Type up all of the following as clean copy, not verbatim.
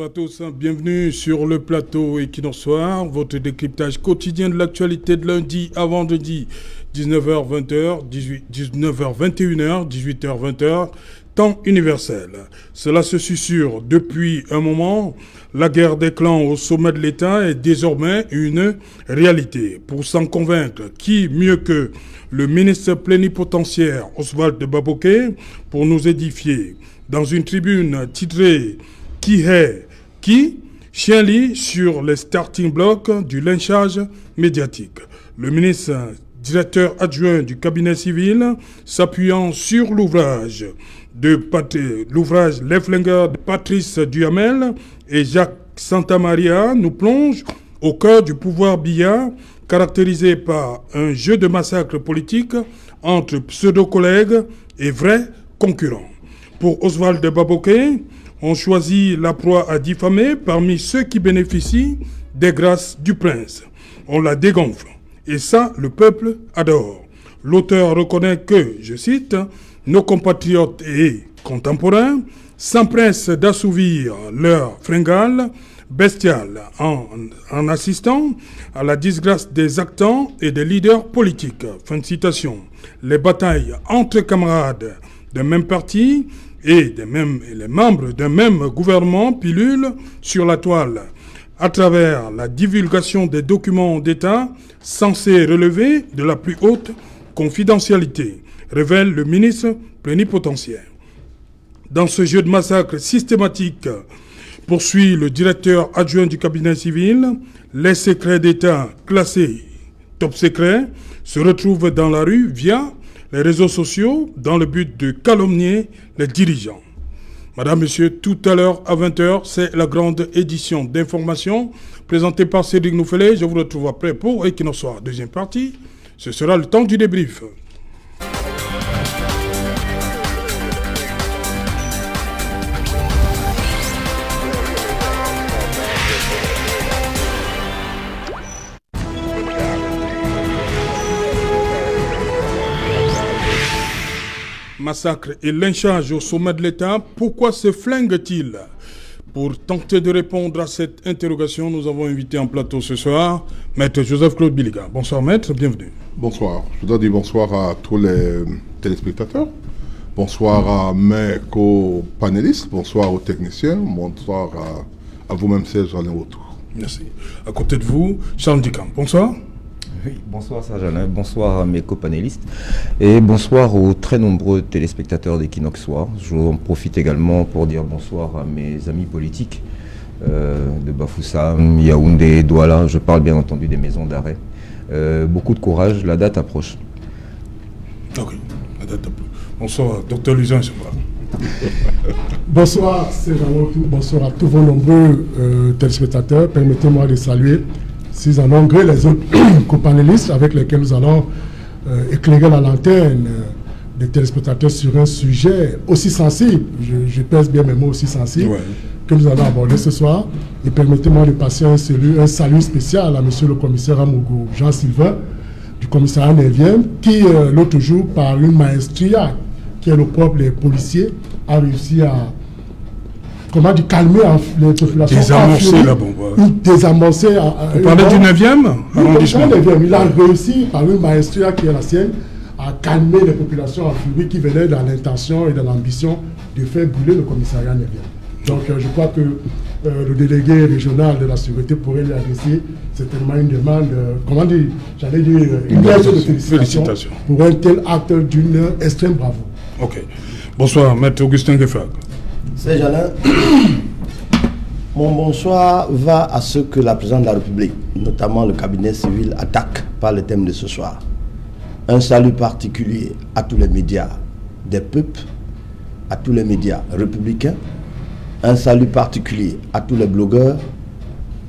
Bonsoir à tous, bienvenue sur le plateau Equinox Soir, votre décryptage quotidien de l'actualité de lundi à vendredi, 19h-20h, 19h-21h, 18h-20h, temps universel. Cela se susurre depuis un moment. La guerre des clans au sommet de l'État est désormais une réalité. Pour s'en convaincre, qui mieux que le ministre plénipotentiaire Oswald Baboké pour nous édifier dans une tribune titrée « Qui est qui ?», chien-lit sur les starting blocks du lynchage médiatique. Le ministre directeur adjoint du cabinet civil, s'appuyant sur l'ouvrage Les Flingueurs de Patrice Duhamel et Jacques Santamaria, nous plonge au cœur du pouvoir billard caractérisé par un jeu de massacre politique entre pseudo-collègues et vrais concurrents. Pour Oswald Baboké, on choisit la proie à diffamer parmi ceux qui bénéficient des grâces du prince. On la dégonfle. Et ça, le peuple adore. L'auteur reconnaît que, je cite, « nos compatriotes et contemporains s'empressent d'assouvir leur fringale bestiale en assistant à la disgrâce des actants et des leaders politiques. » Fin de citation. Les batailles entre camarades d'un même parti et les membres d'un même gouvernement pilulent sur la toile à travers la divulgation des documents d'État censés relever de la plus haute confidentialité, révèle le ministre plénipotentiaire. Dans ce jeu de massacre systématique, poursuit le directeur adjoint du cabinet civil, les secrets d'État classés top secret se retrouvent dans la rue via les réseaux sociaux dans le but de calomnier les dirigeants. Madame, Monsieur, tout à l'heure à 20h, c'est la grande édition d'information présentée par Cédric Nouffelé. Je vous retrouve après pour Equinox Soir, deuxième partie. Ce sera le temps du débrief. Massacre et lynchage au sommet de l'État, pourquoi se flingue-t-il ? Pour tenter de répondre à cette interrogation, nous avons invité en plateau ce soir Maître Joseph-Claude Biliga. Bonsoir Maître, bienvenue. Bonsoir. Je voudrais dire bonsoir à tous les téléspectateurs. Bonsoir à mes co-panélistes. Bonsoir aux techniciens. Bonsoir à vous-même, Serge Alain Autour. Merci. À côté de vous, Charles Dicam. Bonsoir. Oui, bonsoir Serge Alain, bonsoir à mes copanélistes et bonsoir aux très nombreux téléspectateurs d'Equinox Soir. J'en profite également pour dire bonsoir à mes amis politiques de Bafoussam, Yaoundé, Douala. Je parle bien entendu des maisons d'arrêt. Beaucoup de courage, la date approche. Ok, la date approche. Bonsoir, docteur Luzin. Bonsoir Serge Alain, bonsoir à tous vos nombreux téléspectateurs. Permettez-moi de saluer si en ont gré les autres copanélistes avec lesquels nous allons éclairer la lanterne des téléspectateurs sur un sujet aussi sensible, je pèse bien mes mots, aussi sensible, que nous allons aborder ce soir. Et permettez-moi de passer un salut spécial à monsieur le commissaire Amougou Jean-Sylvain du commissariat 9e qui, l'autre jour, par une maestria qui est le propre des policiers, a réussi à calmer les populations. Désamorcer la bombe. Désamorcer. Vous parlez du 9e arrondissement. Il a réussi, par une maestria qui est la sienne, à calmer les populations en furie qui venaient dans l'intention et dans l'ambition de faire brûler le commissariat 9e. Donc je crois que le délégué régional de la sécurité pourrait lui adresser certainement une demande, une lettre de félicitations pour un tel acte d'une extrême bravoure. Ok. Bonsoir, Maître Augustin Gueffag. Serge Alain, mon bonsoir va à ceux que la présidente de la République, notamment le cabinet civil, attaque par le thème de ce soir. Un salut particulier à tous les médias des peuples, à tous les médias républicains, un salut particulier à tous les blogueurs,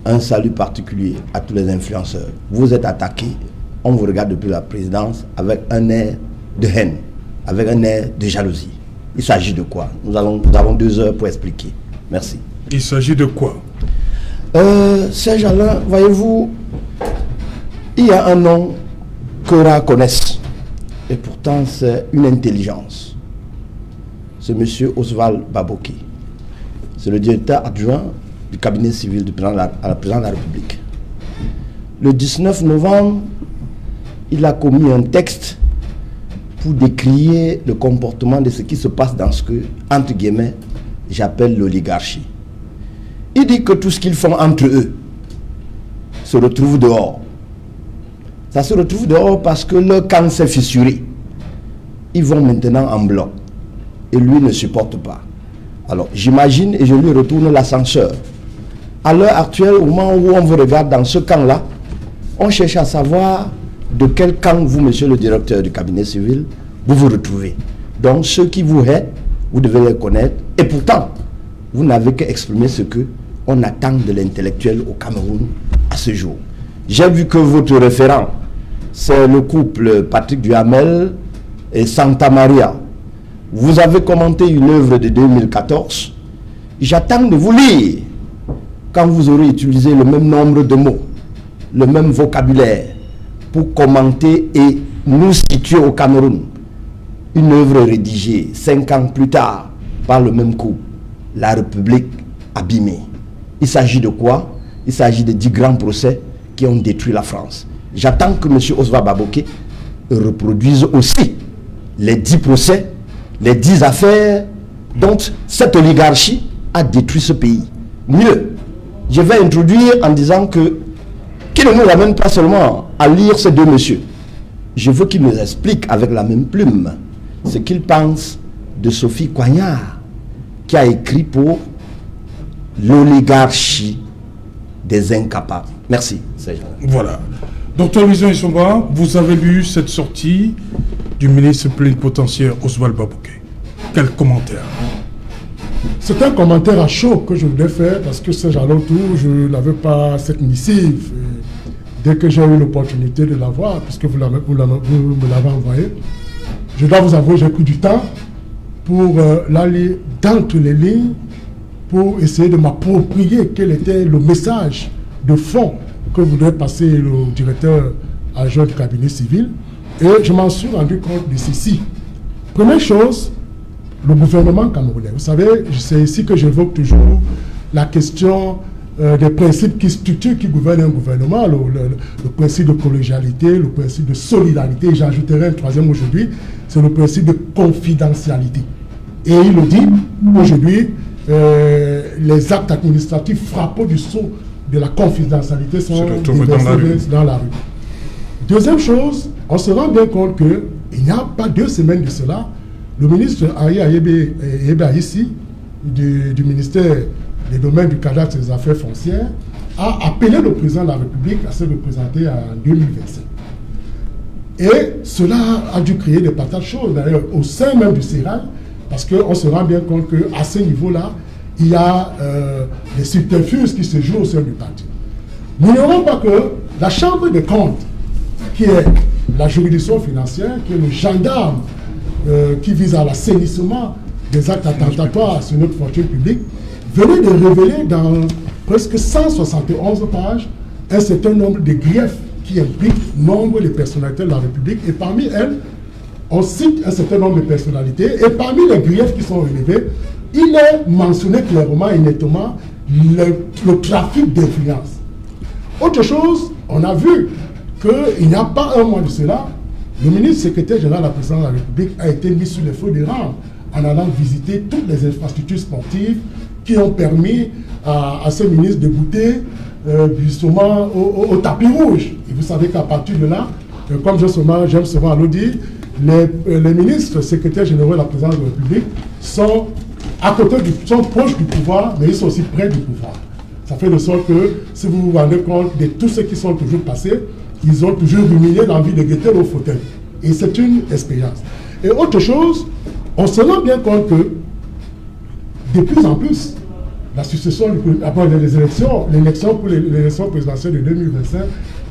un salut particulier à tous les influenceurs. Vous êtes attaqués, on vous regarde depuis la présidence avec un air de haine, avec un air de jalousie. Il s'agit de quoi? Nous avons 2 heures pour expliquer. Merci. Il s'agit de quoi? Serge Alain, voyez-vous, il y a un nom que l'on connaisse. Et pourtant, c'est une intelligence. C'est M. Oswald Baboké. C'est le directeur adjoint du cabinet civil du président de la République. Le 19 novembre, il a commis un texte pour décrier le comportement de ce qui se passe dans ce que, entre guillemets, j'appelle l'oligarchie. Il dit que tout ce qu'ils font entre eux se retrouve dehors. Ça se retrouve dehors parce que leur camp s'est fissuré. Ils vont maintenant en bloc. Et lui ne supporte pas. Alors, j'imagine et je lui retourne l'ascenseur. À l'heure actuelle, au moment où on vous regarde dans ce camp-là, on cherche à savoir de quel camp vous, monsieur le directeur du cabinet civil, vous vous retrouvez. Donc, ceux qui vous haïssent, vous devez les connaître. Et pourtant, vous n'avez qu'à exprimer ce qu'on attend de l'intellectuel au Cameroun à ce jour. J'ai vu que votre référent, c'est le couple Patrick Duhamel et Santa Maria. Vous avez commenté une œuvre de 2014. J'attends de vous lire quand vous aurez utilisé le même nombre de mots, le même vocabulaire pour commenter et nous situer au Cameroun. Une œuvre rédigée 5 ans plus tard par le même couple, La République abîmée. Il s'agit de quoi? Il s'agit de 10 grands procès qui ont détruit la France. J'attends que M. Oswald Baboké reproduise aussi les 10 procès, les 10 affaires dont cette oligarchie a détruit ce pays. Mieux, je vais introduire en disant que qu'il ne nous ramène pas seulement à lire ces deux messieurs. Je veux qu'ils nous expliquent avec la même plume ce qu'ils pensent de Sophie Coignard, qui a écrit pour l'oligarchie des incapables. Merci. Voilà. Docteur Louison Issomba, vous avez lu cette sortie du ministre plénipotentiaire Oswald Baboké. Quel commentaire? C'est un commentaire à chaud que je voulais faire parce que ces alentours, je n'avais pas cette missive. Et dès que j'ai eu l'opportunité de la voir, puisque vous me l'avez envoyé, je dois vous avouer, j'ai pris du temps pour l'aller d'entre les lignes, pour essayer de m'approprier quel était le message de fond que voudrait passer le directeur adjoint du cabinet civil. Et je m'en suis rendu compte de ceci. Première chose, le gouvernement camerounais. Vous savez, c'est ici que j'évoque toujours la question des principes qui gouvernent un gouvernement, le principe de collégialité, le principe de solidarité, et j'ajouterai un troisième aujourd'hui, c'est le principe de confidentialité. Et il le dit, aujourd'hui, les actes administratifs frappant du sceau de la confidentialité sont déversés dans la rue. Deuxième chose, on se rend bien compte qu'il n'y a pas 2 semaines de cela, le ministre Aye Ayebe ici, du ministère des domaines du cadastre et des affaires foncières, a appelé le président de la République à se représenter en 2025. Et cela a dû créer des patates chaudes, d'ailleurs, au sein même du Séral, parce qu'on se rend bien compte qu'à ce niveau-là, il y a des subterfuges qui se jouent au sein du parti. N'ignorons pas que la Chambre des comptes, qui est la juridiction financière, qui est le gendarme qui vise à l'assainissement des actes attentatoires sur notre fortune publique, venait de révéler dans presque 171 pages un certain nombre de griefs qui impliquent nombre de personnalités de la République. Et parmi elles, on cite un certain nombre de personnalités. Et parmi les griefs qui sont relevés, il est mentionné clairement et nettement le trafic d'influence. Autre chose, on a vu qu'il n'y a pas un mois de cela, le ministre secrétaire général de la présidence de la République a été mis sur les feux des rames en allant visiter toutes les infrastructures sportives qui ont permis à ce ministre de goûter justement au tapis rouge. Et vous savez qu'à partir de là, comme j'aime souvent le dire, les ministres secrétaires généraux de la présidence de la République sont proches du pouvoir, mais ils sont aussi près du pouvoir. Ça fait de sorte que, si vous vous rendez compte de tous ceux qui sont toujours passés, ils ont toujours ruminé l'envie de guetter au fauteuil. Et c'est une expérience. Et autre chose, on se rend bien compte que, de plus en plus, la succession, après l'élection pour l'élection présidentielle de 2025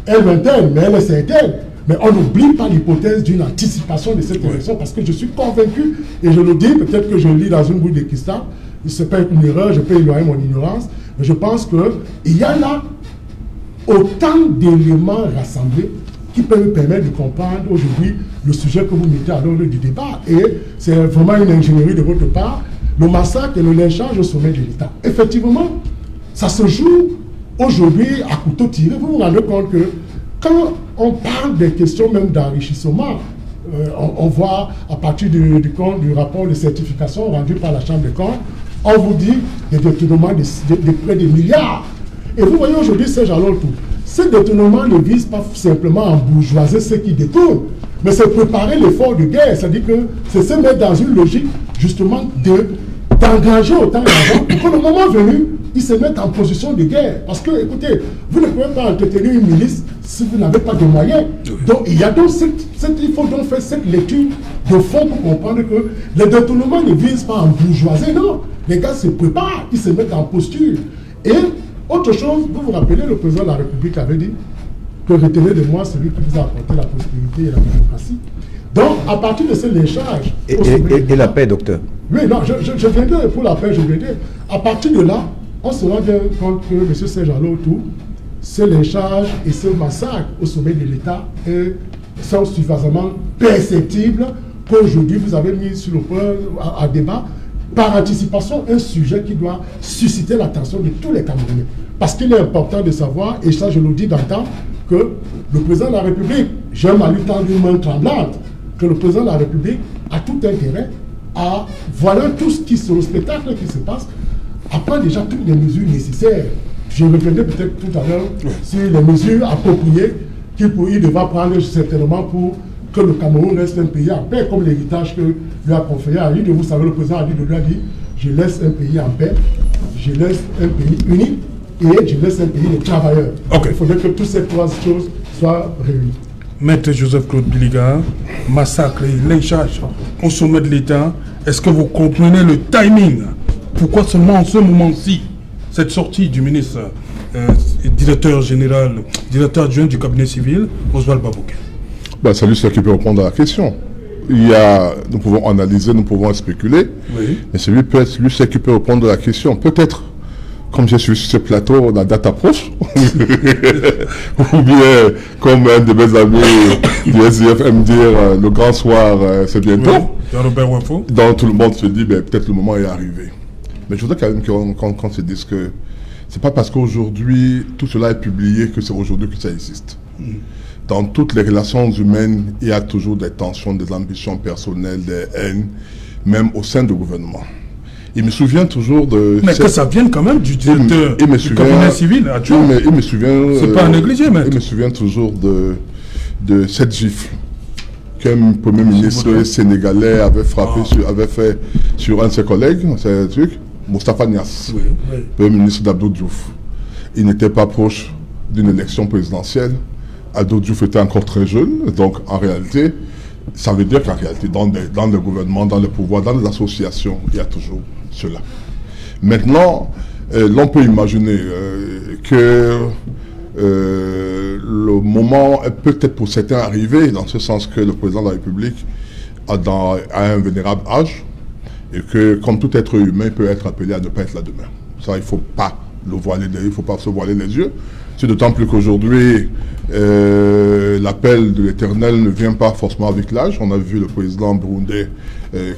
est lointaine, mais elle est certaine. Mais on n'oublie pas l'hypothèse d'une anticipation de cette élection, parce que je suis convaincu, et je le dis, peut-être que je le lis dans une boule de cristal, ce n'est pas une erreur, je peux éloigner mon ignorance, mais je pense qu'il y a là autant d'éléments rassemblés qui peuvent me permettre de comprendre aujourd'hui le sujet que vous mettez à l'ordre du débat. Et c'est vraiment une ingénierie de votre part, le massacre et le lynchage au sommet de l'État. Effectivement, Ça se joue aujourd'hui à couteau tiré. Vous vous rendez compte que quand on parle des questions même d'enrichissement, on voit à partir du rapport de certification rendu par la Chambre des comptes, on vous dit des détournements de près de milliards. Et vous voyez aujourd'hui ces jalons tout. Ces détournements ne visent pas simplement à bourgeoiser ceux qui détournent, mais c'est préparer l'effort de guerre. C'est-à-dire que c'est se mettre dans une logique justement d'engager autant d'argent pour que le moment venu, ils se mettent en position de guerre. Parce que, écoutez, vous ne pouvez pas entretenir une milice si vous n'avez pas de moyens. Donc, il y a donc il faut donc faire cette lecture de fond pour comprendre que les détournements ne visent pas à bourgeoiser, non. Les gars se préparent, ils se mettent en posture. Et autre chose, vous vous rappelez, le président de la République avait dit que retenez de moi celui qui vous a apporté la prospérité et la démocratie. Donc, à partir de ce léchage... Et la paix, docteur. Oui, non, je viendrai pour la paix, je viendrai. À partir de là, on se rend bien compte que M. Serge-Alain autour, ce léchage et ce massacre au sommet de l'État sont suffisamment perceptibles qu'aujourd'hui, vous avez mis sur le point à débat, par anticipation, un sujet qui doit susciter l'attention de tous les Camerounais. Parce qu'il est important de savoir, et ça je le dis d'antan, que le président de la République, j'aime à lui tendre une main tremblante, que le président de la République a tout intérêt à, voilà tout ce qui se, le spectacle qui se passe, à prendre déjà toutes les mesures nécessaires. Je reviendrai peut-être tout à l'heure sur les mesures appropriées qu'il devra prendre certainement pour que le Cameroun reste un pays en paix, comme l'héritage que lui a conféré à lui. Vous savez, le président a dit, je laisse un pays en paix, je laisse un pays uni et je laisse un pays de travailleurs. Okay. Il faudrait que toutes ces trois choses soient réunies. Maître Joseph-Claude Biliga, massacre et lynchage au sommet de l'État, est-ce que vous comprenez le timing? Pourquoi seulement en ce moment-ci, cette sortie du ministre, directeur général, directeur adjoint du cabinet civil, Oswald Babouké? C'est lui qui peut répondre à la question. Nous pouvons analyser, nous pouvons spéculer, oui. Mais c'est lui qui peut répondre à la question. Peut-être, comme je suis sur ce plateau, la date approche, ou bien, comme un de mes amis du SDF aime dire, le grand soir, c'est bientôt. Oui. Donc tout le monde se dit, peut-être le moment est arrivé. Mais je voudrais quand même qu'on se dise que c'est pas parce qu'aujourd'hui tout cela est publié que c'est aujourd'hui que ça existe. Dans toutes les relations humaines, il y a toujours des tensions, des ambitions personnelles, des haines, même au sein du gouvernement. Il me souvient toujours de... Mais que ça vienne quand même du directeur du cabinet civil adjoint. Il me souvient... C'est pas à négliger, mais... Il me souvient toujours de cette gifle qu'un premier ministre sénégalais avait frappé avait fait sur un de ses collègues, c'est un truc, Moustapha Niasse, premier ministre d'Abdou Diouf. Il n'était pas proche d'une élection présidentielle. Abdou Diouf était encore très jeune, donc en réalité, ça veut dire qu'en réalité, dans le gouvernement, dans le pouvoir, dans les associations, il y a toujours cela. Maintenant, l'on peut imaginer que le moment est peut-être pour certains arrivé, dans ce sens que le président de la République a un vénérable âge, et que, comme tout être humain, il peut être appelé à ne pas être là demain. Ça, il ne faut pas le voiler, il ne faut pas se voiler les yeux. C'est d'autant plus qu'aujourd'hui, l'appel de l'Éternel ne vient pas forcément avec l'âge. On a vu le président burundais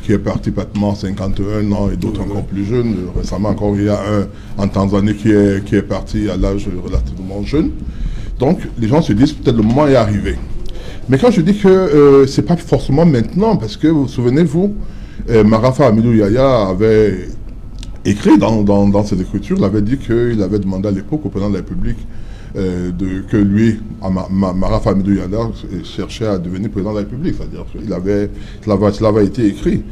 qui est parti pratiquement 51 ans et d'autres encore plus jeunes. Récemment encore, il y a un en Tanzanie qui est parti à l'âge relativement jeune. Donc, les gens se disent peut-être le moment est arrivé. Mais quand je dis que c'est pas forcément maintenant, parce que vous souvenez-vous, Marafa Amidou Yahya avait écrit dans ses écritures, il avait dit qu'il avait demandé à l'époque au président de la République que lui, Marafa Amidou Yahya, cherchait à devenir président de la République. C'est-à-dire cela avait été écrit.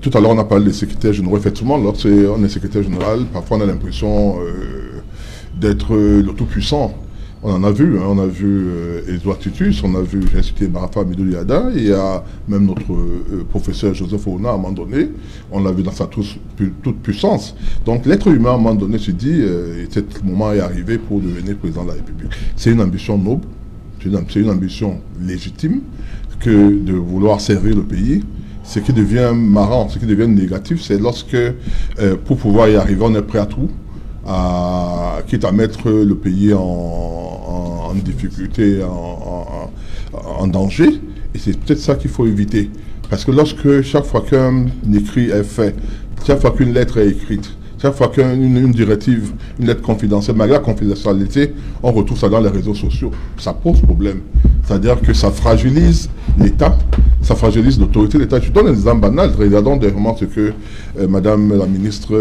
Tout à l'heure, on a parlé des secrétaires généraux. Effectivement, lorsqu'on est secrétaire général, parfois on a l'impression d'être le tout-puissant. On en a vu, on a vu Edouard Titus, on a vu, j'ai cité Marafa Amidou Yahya, il y a même notre professeur Joseph Ouna à un moment donné, on l'a vu dans sa toute puissance. Donc l'être humain à un moment donné se dit, ce moment est arrivé pour devenir président de la République. C'est une ambition noble, c'est une ambition légitime que de vouloir servir le pays. Ce qui devient marrant, ce qui devient négatif, c'est lorsque, pour pouvoir y arriver, on est prêt à tout, quitte à mettre le pays en difficulté, en danger. Et c'est peut-être ça qu'il faut éviter. Parce que lorsque chaque fois qu'un écrit est fait, chaque fois qu'une lettre est écrite, chaque fois qu'une directive, une lettre confidentielle, malgré la confidentialité, on retrouve ça dans les réseaux sociaux. Ça pose problème. C'est-à-dire que ça fragilise l'État, ça fragilise l'autorité de l'État. Je donne un exemple banal. Regardons dernièrement ce que Madame la ministre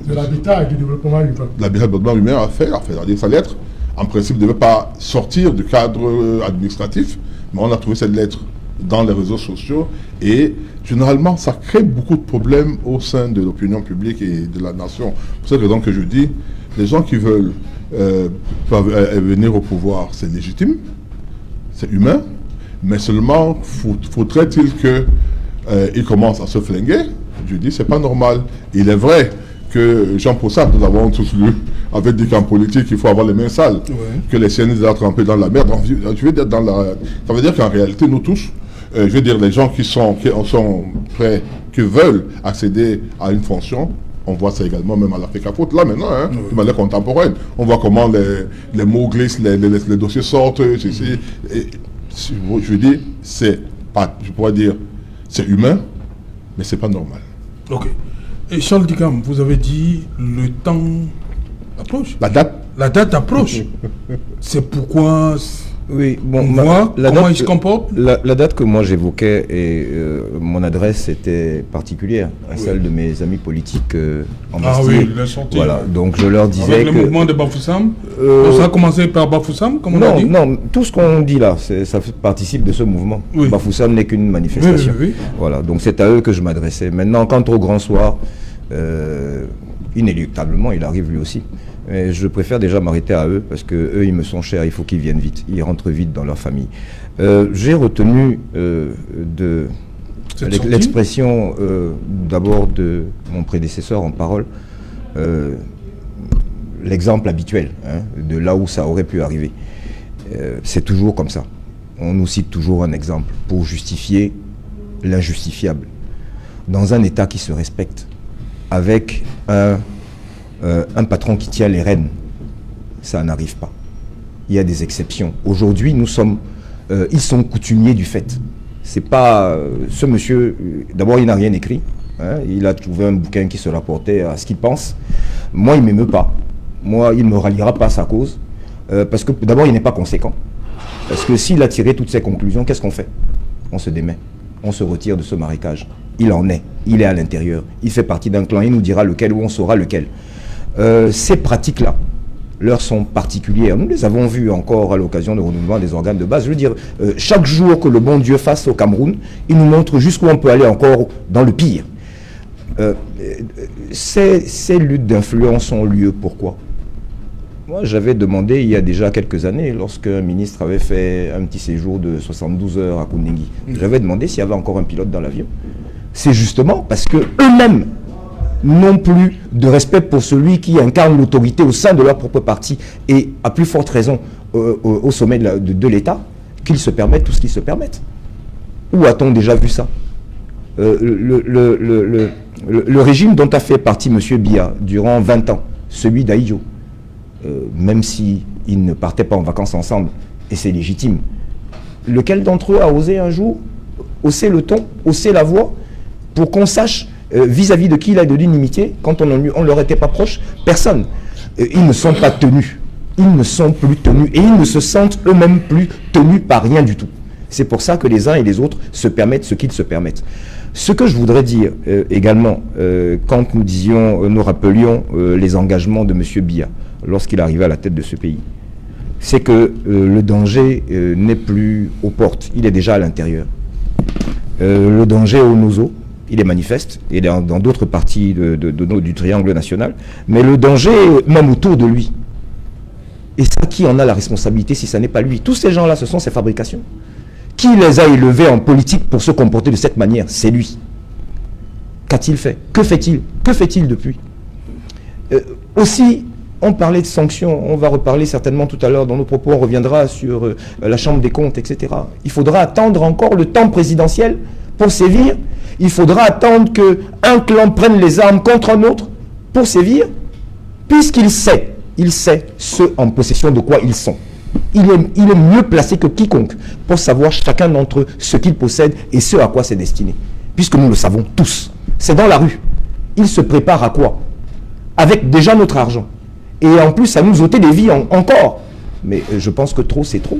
de l'habitat et du développement humain. L'habitat et du développement humain a fait sa lettre. En principe, ne devait pas sortir du cadre administratif, mais on a trouvé cette lettre dans les réseaux sociaux et généralement ça crée beaucoup de problèmes au sein de l'opinion publique et de la nation. Pour cette raison que je dis, les gens qui veulent venir au pouvoir, c'est légitime, c'est humain, mais seulement faudrait-il qu'ils commencent à se flinguer. Je dis, c'est pas normal. Il est vrai que Jean Possat, nous avons tous lu, avait dit qu'en politique, il faut avoir les mains sales, que les siennes sont trempées dans la merde. Je veux dire, ça veut dire qu'en réalité, nous tous, je veux dire, les gens qui sont prêts, qui veulent accéder à une fonction, on voit ça également même à l'Afrique à faute, là maintenant, de manière contemporaine. On voit comment les mots glissent, les dossiers sortent, ceci. Et, je veux dire, c'est pas, je pourrais dire, c'est humain, mais c'est pas normal. Ok. Et Charles Dicam, vous avez dit le temps approche. La date approche. C'est pourquoi oui, bon, comment il se comporte. La date que moi j'évoquais et mon adresse était particulière à celle de mes amis politiques en Bastille. Ah oui, il est sorti. Voilà, donc je leur disais avec le mouvement de Bafoussam, ça a commencé par Bafoussam, comme on a dit. Non, tout ce qu'on dit là, ça participe de ce mouvement. Oui. Bafoussam n'est qu'une manifestation. Oui. Voilà, donc c'est à eux que je m'adressais. Maintenant, quant au Grand Soir, inéluctablement, il arrive lui aussi. Mais je préfère déjà m'arrêter à eux parce que eux, ils me sont chers, il faut qu'ils viennent vite, ils rentrent vite dans leur famille. J'ai retenu de l'expression d'abord de mon prédécesseur en parole, l'exemple habituel de là où ça aurait pu arriver. C'est toujours comme ça. On nous cite toujours un exemple pour justifier l'injustifiable. Dans un État qui se respecte, avec un patron qui tient les rênes, ça n'arrive pas. Il y a des exceptions. Aujourd'hui, ils sont coutumiers du fait. C'est pas ce monsieur. D'abord, il n'a rien écrit. Il a trouvé un bouquin qui se rapportait à ce qu'il pense. Moi, il m'émeut pas. Moi, il ne me ralliera pas à sa cause, parce que d'abord, il n'est pas conséquent. Parce que s'il a tiré toutes ses conclusions, qu'est-ce qu'on fait? On se démet. On se retire de ce marécage. Il en est. Il est à l'intérieur. Il fait partie d'un clan. Il nous dira lequel ou on saura lequel. Ces pratiques-là, leur sont particulières. Nous les avons vues encore à l'occasion de renouvellement des organes de base. Je veux dire, chaque jour que le bon Dieu fasse au Cameroun, il nous montre jusqu'où on peut aller encore dans le pire. Ces luttes d'influence ont lieu pourquoi? Moi, j'avais demandé il y a déjà quelques années, lorsqu'un ministre avait fait un petit séjour de 72 heures à Kundingi, j'avais demandé s'il y avait encore un pilote dans l'avion. C'est justement parce que eux-mêmes n'ont plus de respect pour celui qui incarne l'autorité au sein de leur propre parti et à plus forte raison au sommet de l'État, qu'ils se permettent tout ce qu'ils se permettent. Où a-t-on déjà vu ça? Le régime dont a fait partie M. Biya durant 20 ans, celui d'Aïdjo, même s'ils ne partaient pas en vacances ensemble, et c'est légitime, lequel d'entre eux a osé un jour hausser le ton, hausser la voix, pour qu'on sache vis-à-vis de qui il a de l'inimitié, quand on ne leur était pas proche? Personne. Ils ne sont pas tenus. Ils ne sont plus tenus. Et ils ne se sentent eux-mêmes plus tenus par rien du tout. C'est pour ça que les uns et les autres se permettent ce qu'ils se permettent. Ce que je voudrais dire également, quand nous rappelions les engagements de M. Biya, lorsqu'il arrivait à la tête de ce pays, c'est que le danger n'est plus aux portes, il est déjà à l'intérieur. Le danger est au nozo, il est manifeste, il est dans d'autres parties du triangle national, mais le danger est même autour de lui. Et ça, qui en a la responsabilité si ça n'est pas lui? Tous ces gens-là, ce sont ses fabrications. Qui les a élevés en politique pour se comporter de cette manière? C'est lui. Qu'a-t-il fait? Que fait-il? Que fait-il depuis? Aussi, on parlait de sanctions, on va reparler certainement tout à l'heure dans nos propos, on reviendra sur la Chambre des comptes, etc. Il faudra attendre encore le temps présidentiel pour sévir. Il faudra attendre qu'un clan prenne les armes contre un autre pour sévir, puisqu'il sait ceux en possession de quoi ils sont. Il est mieux placé que quiconque pour savoir chacun d'entre eux ce qu'il possède et ce à quoi c'est destiné. Puisque nous le savons tous. C'est dans la rue. il se prépare à quoi? Avec déjà notre argent. Et en plus, ça nous ôtait des vies encore. Mais je pense que trop, c'est trop.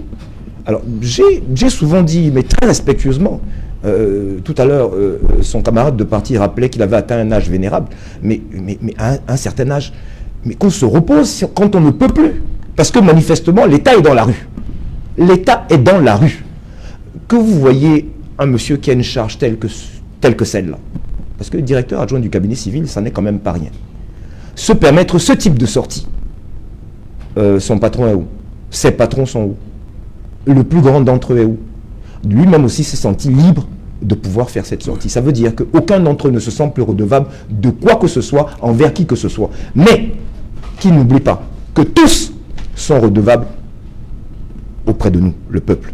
Alors, j'ai souvent dit, mais très respectueusement, tout à l'heure, son camarade de parti rappelait qu'il avait atteint un âge vénérable. Mais à un certain âge, mais qu'on se repose quand on ne peut plus. Parce que manifestement, l'État est dans la rue. L'État est dans la rue. Que vous voyez un monsieur qui a une charge telle que celle-là, parce que le directeur adjoint du cabinet civil, ça n'est quand même pas rien, se permettre ce type de sortie, son patron est où? Ses patrons sont où? Le plus grand d'entre eux est où? Lui-même aussi s'est senti libre de pouvoir faire cette sortie. Ça veut dire qu'aucun d'entre eux ne se sent plus redevable de quoi que ce soit envers qui que ce soit. Mais qu'il n'oublie pas que tous sont redevables auprès de nous, le peuple.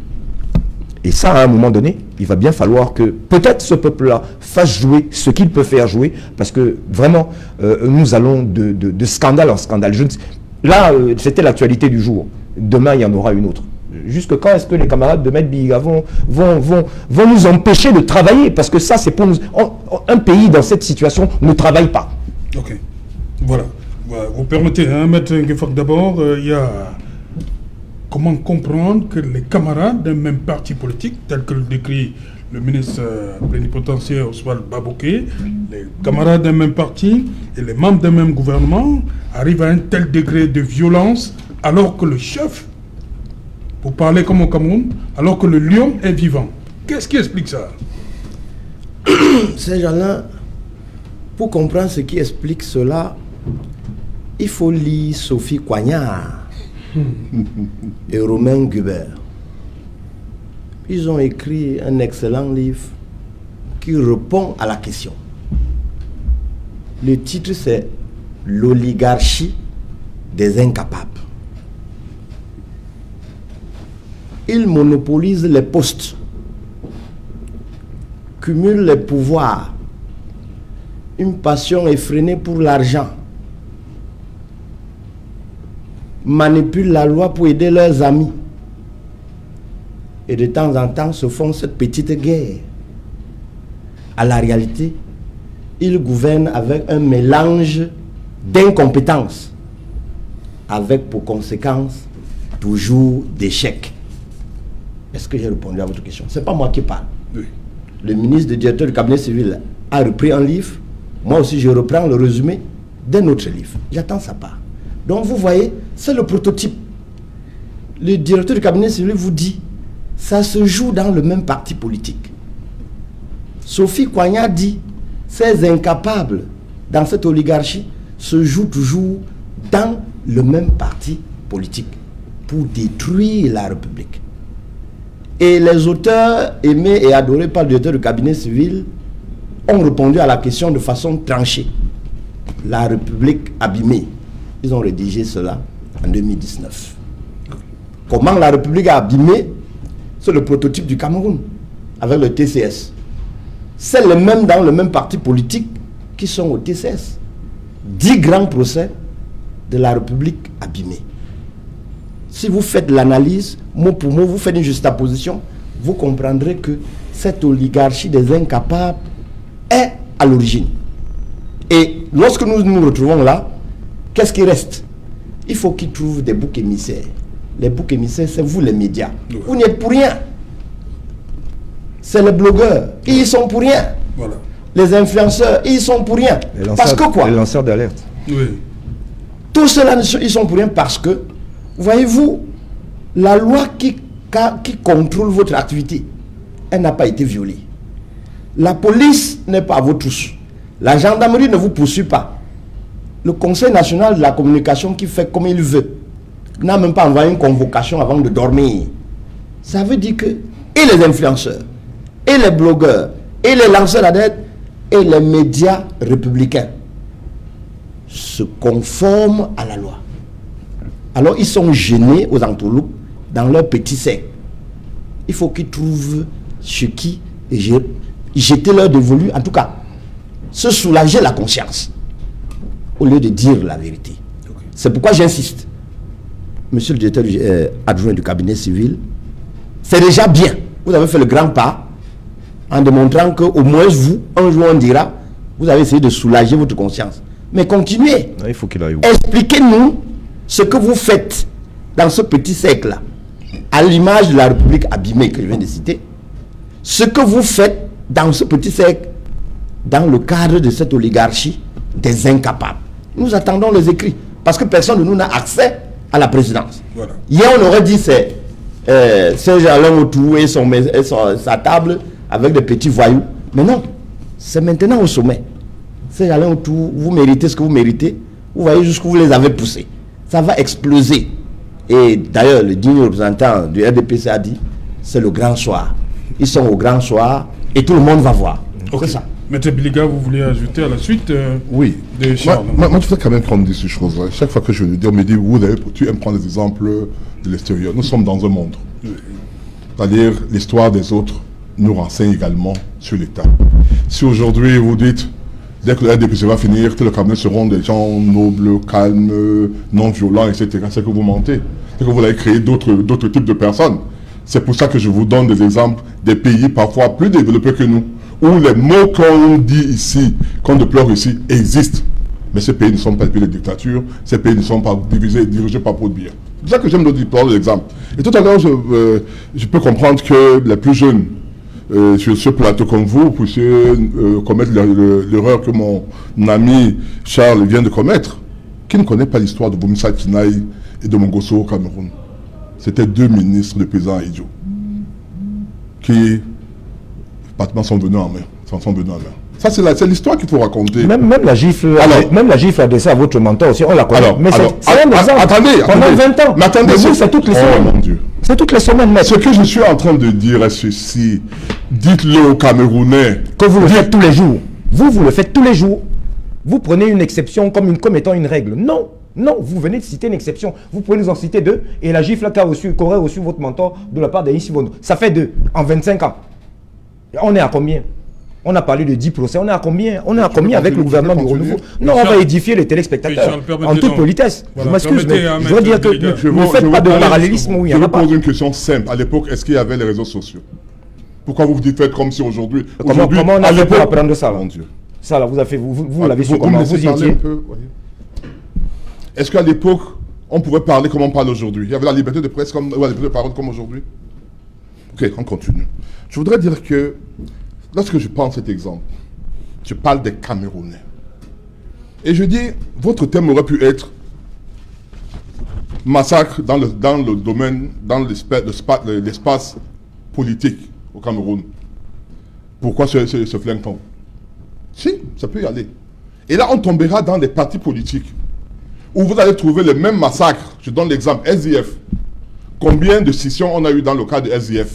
Et ça, à un moment donné, il va bien falloir que peut-être ce peuple-là fasse jouer ce qu'il peut faire jouer, parce que vraiment, nous allons de scandale en scandale. Là, c'était l'actualité du jour. Demain, il y en aura une autre. Jusque quand est-ce que les camarades de Maître Bihiga vont nous empêcher de travailler? Parce que ça, c'est pour nous... Un pays dans cette situation ne travaille pas. Ok. Voilà. Vous permettez, hein, Maître Nguefok, d'abord, il y a... Comment comprendre que les camarades d'un même parti politique, tel que le décrit le ministre plénipotentiaire Oswald Baboké, les camarades d'un même parti et les membres d'un même gouvernement arrivent à un tel degré de violence alors que le chef, pour parler comme au Cameroun, alors que le lion est vivant. Qu'est-ce qui explique ça? Ces gens-là, pour comprendre ce qui explique cela, il faut lire Sophie Coignard et Romain Gubert. Ils ont écrit un excellent livre qui répond à la question. Le titre, c'est L'oligarchie des incapables. Ils monopolisent les postes, cumulent les pouvoirs, une passion effrénée pour l'argent, manipulent la loi pour aider leurs amis et de temps en temps se font cette petite guerre. À la réalité, ils gouvernent avec un mélange d'incompétence, avec pour conséquence toujours d'échecs. Est-ce que j'ai répondu à votre question? Ce n'est pas moi qui parle. Oui. Le ministre du directeur du cabinet civil a repris un livre. Moi aussi, je reprends le résumé d'un autre livre. J'attends sa part. Donc, vous voyez, c'est le prototype. Le directeur du cabinet civil vous dit, ça se joue dans le même parti politique. Sophie Coignard dit, ces incapables dans cette oligarchie se jouent toujours dans le même parti politique pour détruire la République. Et les auteurs aimés et adorés par le directeur du cabinet civil ont répondu à la question de façon tranchée. La République abîmée. Ils ont rédigé cela en 2019. Comment la République a abîmé? C'est le prototype du Cameroun, avec le TCS. C'est les mêmes dans le même parti politique qui sont au TCS. 10 grands procès de la République abîmée. Si vous faites l'analyse, mot pour mot, vous faites une juxtaposition, vous comprendrez que cette oligarchie des incapables est à l'origine. Et lorsque nous nous retrouvons là, qu'est-ce qui reste? Il faut qu'ils trouvent des boucs émissaires. Les boucs émissaires, c'est vous les médias. Vous n'y êtes pour rien. C'est les blogueurs, ils y sont pour rien. Voilà. Les influenceurs, ils y sont pour rien. Parce que quoi? Les lanceurs d'alerte. Oui. Tous ceux-là, ils sont pour rien parce que, voyez-vous, la loi qui contrôle votre activité, elle n'a pas été violée. La police n'est pas à vos trousses. La gendarmerie ne vous poursuit pas. Le Conseil national de la communication qui fait comme il veut n'a même pas envoyé une convocation avant de dormir. Ça veut dire que et les influenceurs, et les blogueurs, et les lanceurs d'alerte, et les médias républicains se conforment à la loi. Alors ils sont gênés aux entourloupes dans leur petit cercle. Il faut qu'ils trouvent ce qui jeter leur dévolu, en tout cas, se soulager la conscience, au lieu de dire la vérité. Okay. C'est pourquoi j'insiste. Monsieur le directeur adjoint du cabinet civil, c'est déjà bien. Vous avez fait le grand pas en démontrant qu'au moins vous, un jour on dira, Vous avez essayé de soulager votre conscience. Mais continuez. Non, il faut qu'il aille où? Expliquez-nous ce que vous faites dans ce petit cercle-là, à l'image de la République abîmée que je viens de citer. Ce que vous faites dans ce petit cercle, dans le cadre de cette oligarchie des incapables. Nous attendons les écrits, parce que personne de nous n'a accès à la présidence. Voilà. Hier, on aurait dit c'est Alain autour et sa table avec des petits voyous. Mais non, c'est maintenant au sommet. C'est Alain autour, vous méritez ce que vous méritez. Vous voyez jusqu'où vous les avez poussés. Ça va exploser. Et d'ailleurs, le digne représentant du RDPC a dit, c'est le grand soir. Ils sont au grand soir et tout le monde va voir. Okay. C'est ça. Maître Biliga, vous voulez ajouter à la suite Oui. de Charles? Moi, je voudrais quand même qu'on dise ces choses. Chaque fois que je le dis, on me dit, tu aimes prendre des exemples de l'extérieur. Nous sommes dans un monde. C'est-à-dire, l'histoire des autres nous renseigne également sur l'État. Si aujourd'hui, vous dites, dès que le RDPC va finir, que le Cameroun seront des gens nobles, calmes, non violents, etc., c'est que vous mentez. C'est que vous allez créer d'autres types de personnes. C'est pour ça que je vous donne des exemples des pays parfois plus développés que nous, où les mots qu'on dit ici, qu'on déplore ici, existent. Mais ces pays ne sont pas des pays de dictature, ces pays ne sont pas dirigés par Paul Biya. C'est pour ça que j'aime déplorer l'exemple. Et tout à l'heure, je peux comprendre que les plus jeunes, sur ce plateau comme vous, puissiez commettre l'erreur que mon ami Charles vient de commettre. Qui ne connaît pas l'histoire de Bomissa Kinaï et de Mongoso au Cameroun? C'était deux ministres de paysans à Idjo qui pratiquement sont venus en main. Ça, c'est l'histoire qu'il faut raconter. Même la gifle, adressée à votre mentor aussi, on la connaît. Mais c'est un exemple. Attendez. Pendant 20 ans. Mais attendez, c'est toutes les semaines. Oh mon Dieu. C'est toutes les semaines, maître. Ce que je suis en train de dire est ceci. Dites-le aux Camerounais. Que vous le faites tous les jours. Vous le faites tous les jours. Vous prenez une exception comme étant une règle. Non. Non, vous venez de citer une exception. Vous pouvez nous en citer deux. Et la gifle qu'aurait reçu votre mentor de la part d'Aïs Sivondo. Ça fait deux en 25 ans. On est à combien? On a parlé de 10 procès. On est à combien? On est à combien avec le gouvernement du renouveau? Non, on va édifier les téléspectateurs en toute politesse. Voilà, je m'excuse, mais je veux dire que ne faites pas de parallélisme où il n'y en a pas. Je vous pose une question simple. À l'époque, est-ce qu'il y avait les réseaux sociaux? Pourquoi vous vous dites faites comme si aujourd'hui... Comment on a fait pour apprendre ça là? Mon Dieu. Ça là, vous l'avez su comment? Vous y étiez? Est-ce qu'à l'époque, on pouvait parler comme on parle aujourd'hui? Il y avait la liberté de presse ou la liberté de parole comme aujourd'hui? Ok, on continue. Je voudrais dire que, lorsque je prends cet exemple, je parle des Camerounais. Et je dis, votre thème aurait pu être massacre dans le domaine, dans l'espace politique au Cameroun. Pourquoi ce flingue-t-on? Si, ça peut y aller. Et là, on tombera dans des partis politiques où vous allez trouver les mêmes massacres. Je donne l'exemple, SDF. Combien de scissions on a eu dans le cas de SDF?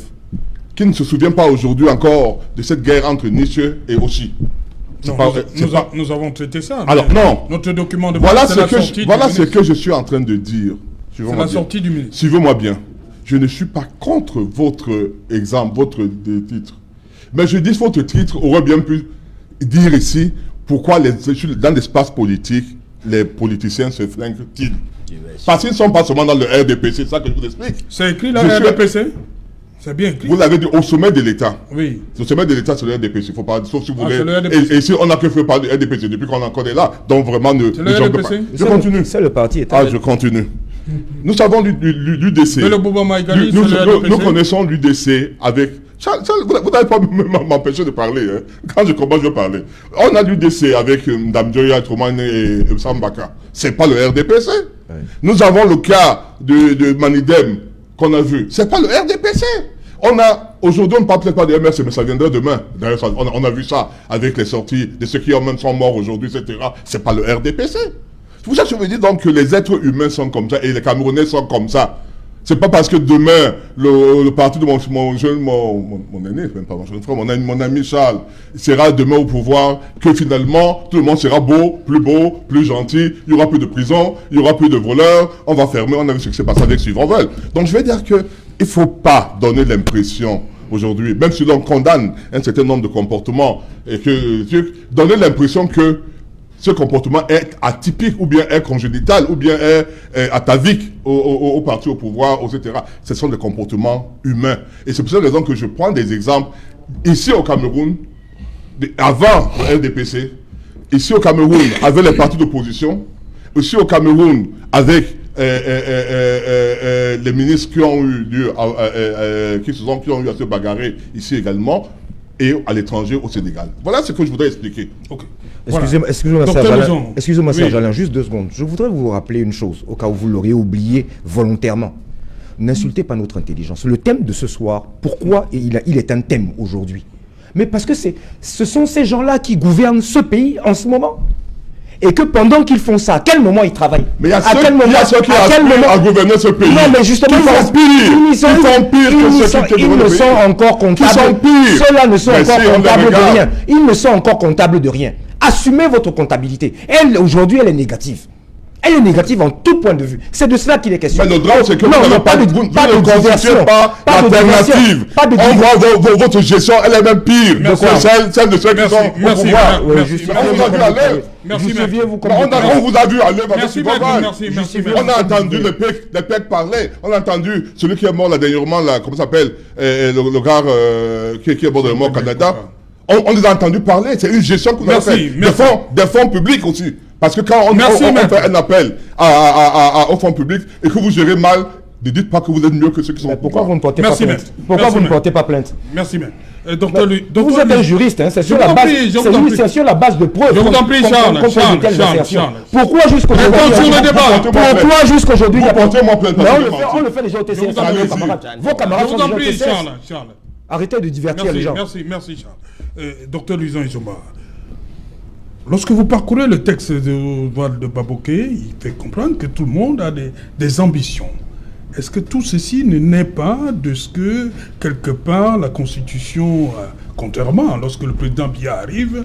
Qui ne se souvient pas aujourd'hui encore de cette guerre entre Nietzsche et Oshi? Nous avons traité ça. Alors non. Notre document de voilà ce que je suis en train de dire. C'est la sortie du ministre. Suivez-moi bien. Je ne suis pas contre votre exemple, votre titre. Mais je dis que votre titre aurait bien pu dire ici pourquoi dans l'espace politique, les politiciens se flinguent-ils. Parce qu'ils ne sont pas seulement dans le RDPC, c'est ça que je vous explique. C'est écrit là, le RDPC? C'est bien écrit. Vous l'avez dit au sommet de l'État. Oui. Au sommet de l'État, c'est le RDPC. Il ne faut pas, sauf si vous voulez. Et ici, on n'a que fait parler du RDPC depuis qu'on en connaît là. Donc vraiment, c'est le RDPC. Je continue. C'est le parti État. Je continue. Nous savons l'UDC. Mais le Bouba Maïgali, c'est le RDPC. Nous connaissons l'UDC avec... vous n'allez pas m'empêcher de parler. Hein. Quand je commence, je vais parler. On a l'UDC avec Mme Joya Troumane et Sambaka. Ce n'est pas le RDPC. Ouais. Nous avons le cas de Manidem qu'on a vu. Ce n'est pas le RDPC. Aujourd'hui, on ne parle peut-être pas de MRC, mais ça viendra demain. D'ailleurs, on a vu ça avec les sorties de ceux qui même sont morts aujourd'hui, etc. Ce n'est pas le RDPC. C'est pour ça que je veux dire donc que les êtres humains sont comme ça et les Camerounais sont comme ça. C'est pas parce que demain, le parti de mon aîné, même pas mon jeune frère, mon ami Charles, sera demain au pouvoir, que finalement, tout le monde sera beau, plus gentil, il y aura plus de prison, il y aura plus de voleurs, on va fermer, on a vu ce qui s'est passé avec Suivre-Veul. Donc je vais dire que il ne faut pas donner l'impression aujourd'hui, même si l'on condamne un certain nombre de comportements, et donner l'impression que ce comportement est atypique, ou bien est congénital, ou bien est atavique au parti au pouvoir, etc. Ce sont des comportements humains. Et c'est pour cette raison que je prends des exemples. Ici au Cameroun, avant le RDPC, ici au Cameroun, avec les partis d'opposition, ici au Cameroun, avec les ministres qui ont eu lieu, qui ont eu à se bagarrer ici également, et à l'étranger au Sénégal. Voilà ce que je voudrais expliquer. Okay. Excusez-moi, Serge Alain, juste 2 secondes. Je voudrais vous rappeler une chose, au cas où vous l'auriez oublié volontairement. N'insultez pas notre intelligence. Le thème de ce soir, pourquoi il est un thème aujourd'hui? Mais parce que ce sont ces gens-là qui gouvernent ce pays en ce moment. Et que pendant qu'ils font ça, à quel moment ils travaillent? Mais il y a ceux qui aspirent à gouverner ce pays. Non, mais justement, ils font pire que ceux qui ils ne sont encore comptables. Ceux-là ne sont encore comptables de rien. Ils ne sont encore comptables de rien. Assumez votre comptabilité. Aujourd'hui, elle est négative. Elle est négative en tout point de vue. C'est de cela qu'il est question. Mais le drame, c'est que vous n'avez pas de diversion, pas d'alternative. On voit votre gestion, elle est même pire. Celle de ceux qui sont au pouvoir. On vous a vu aller. On a entendu le PEC parler. On a entendu celui qui est mort là dernièrement, comment ça s'appelle, le gars qui est mort de mort au Canada. On les a entendus parler. C'est une gestion qu'on a fait. Des fonds publics aussi. Parce que quand on fait un appel aux fonds publics et que vous gérez mal, ne dites pas que vous êtes mieux que ceux qui sont au pouvoir. Pourquoi vous ne portez pas plainte? Pourquoi vous ne portez pas plainte? Merci, maître. Vous êtes un juriste, hein, c'est sur la base de preuves. Je vous en prie, Charles. Pourquoi jusqu'aujourd'hui il y a pas... On le fait déjà au TCS. Vos camarades sont déjà au TCS. Arrêtez de divertir les gens. Merci, Charles. Docteur Louison Isoma, lorsque vous parcourez le texte de Baboké, il fait comprendre que tout le monde a des ambitions. Est-ce que tout ceci ne naît pas de ce que, quelque part, la Constitution, contrairement, lorsque le président Biya arrive,